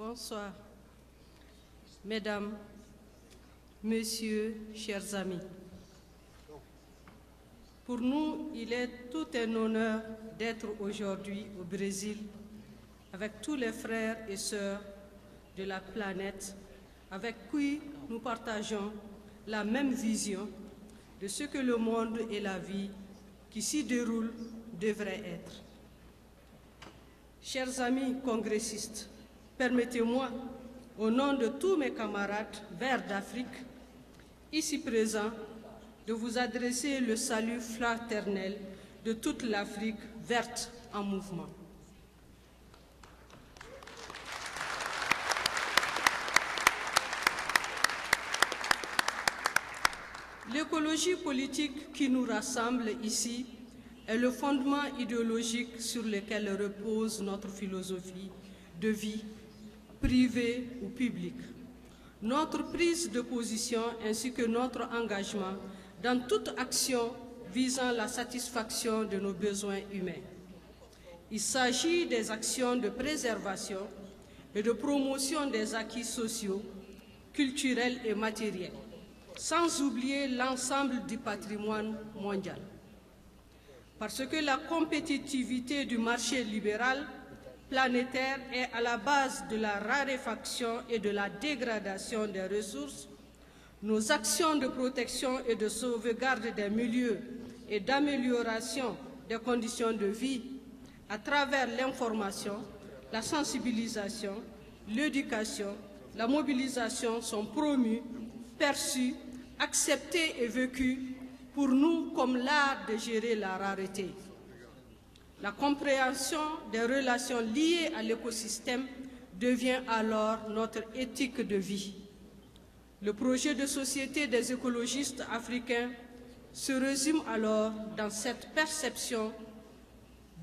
Bonsoir. Mesdames, Messieurs, chers amis. Pour nous, il est tout un honneur d'être aujourd'hui au Brésil avec tous les frères et sœurs de la planète avec qui nous partageons la même vision de ce que le monde et la vie qui s'y déroule devraient être. Chers amis congressistes, permettez-moi, au nom de tous mes camarades verts d'Afrique, ici présents, de vous adresser le salut fraternel de toute l'Afrique verte en mouvement. L'écologie politique qui nous rassemble ici est le fondement idéologique sur lequel repose notre philosophie de vie, privée ou publique. Notre prise de position ainsi que notre engagement dans toute action visant la satisfaction de nos besoins humains. Il s'agit des actions de préservation et de promotion des acquis sociaux, culturels et matériels, sans oublier l'ensemble du patrimoine mondial. Parce que la compétitivité du marché libéral planétaire est à la base de la raréfaction et de la dégradation des ressources, nos actions de protection et de sauvegarde des milieux et d'amélioration des conditions de vie à travers l'information, la sensibilisation, l'éducation, la mobilisation sont promues, perçues, acceptées et vécues pour nous comme l'art de gérer la rareté. La compréhension des relations liées à l'écosystème devient alors notre éthique de vie. Le projet de société des écologistes africains se résume alors dans cette perception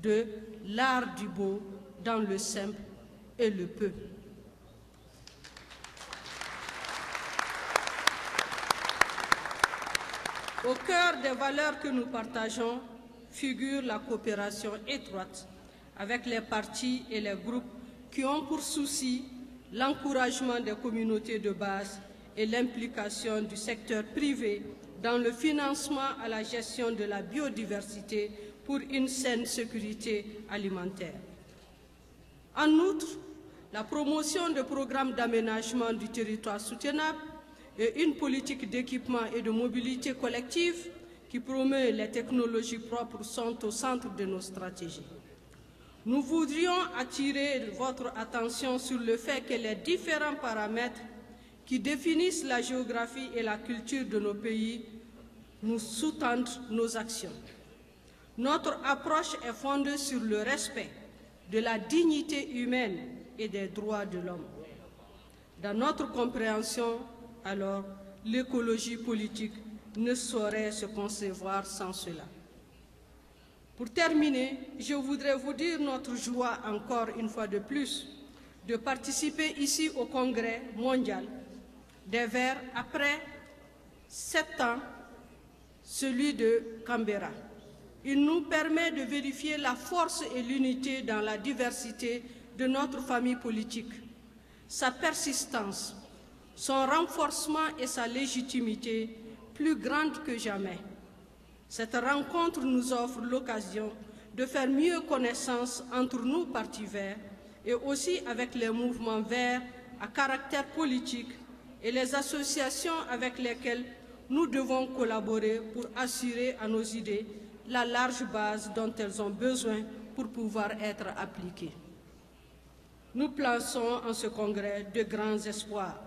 de l'art du beau dans le simple et le peu. Au cœur des valeurs que nous partageons figure la coopération étroite avec les partis et les groupes qui ont pour souci l'encouragement des communautés de base et l'implication du secteur privé dans le financement à la gestion de la biodiversité pour une saine sécurité alimentaire. En outre, la promotion de programmes d'aménagement du territoire soutenable et une politique d'équipement et de mobilité collective qui promeut les technologies propres sont au centre de nos stratégies. Nous voudrions attirer votre attention sur le fait que les différents paramètres qui définissent la géographie et la culture de nos pays nous sous-tendent nos actions. Notre approche est fondée sur le respect de la dignité humaine et des droits de l'homme. Dans notre compréhension, alors, l'écologie politique ne saurait se concevoir sans cela. Pour terminer, je voudrais vous dire notre joie encore une fois de plus de participer ici au Congrès mondial des Verts après 7 ans, celui de Canberra. Il nous permet de vérifier la force et l'unité dans la diversité de notre famille politique, sa persistance, son renforcement et sa légitimité plus grande que jamais. Cette rencontre nous offre l'occasion de faire mieux connaissance entre nous, partis verts, et aussi avec les mouvements verts à caractère politique et les associations avec lesquelles nous devons collaborer pour assurer à nos idées la large base dont elles ont besoin pour pouvoir être appliquées. Nous plaçons en ce congrès de grands espoirs.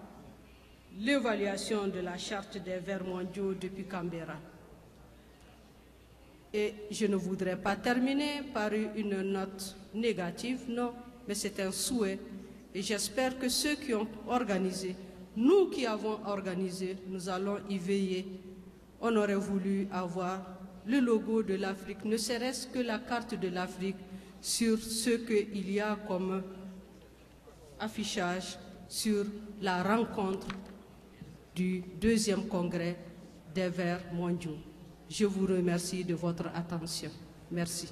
L'évaluation de la Charte des Verts mondiaux depuis Canberra. Et je ne voudrais pas terminer par une note négative, non, mais c'est un souhait. Et j'espère que ceux qui ont organisé, nous qui avons organisé, nous allons y veiller. On aurait voulu avoir le logo de l'Afrique, ne serait-ce que la carte de l'Afrique sur ce qu'il y a comme affichage sur la rencontre du 2e congrès des Verts mondiaux. Je vous remercie de votre attention. Merci.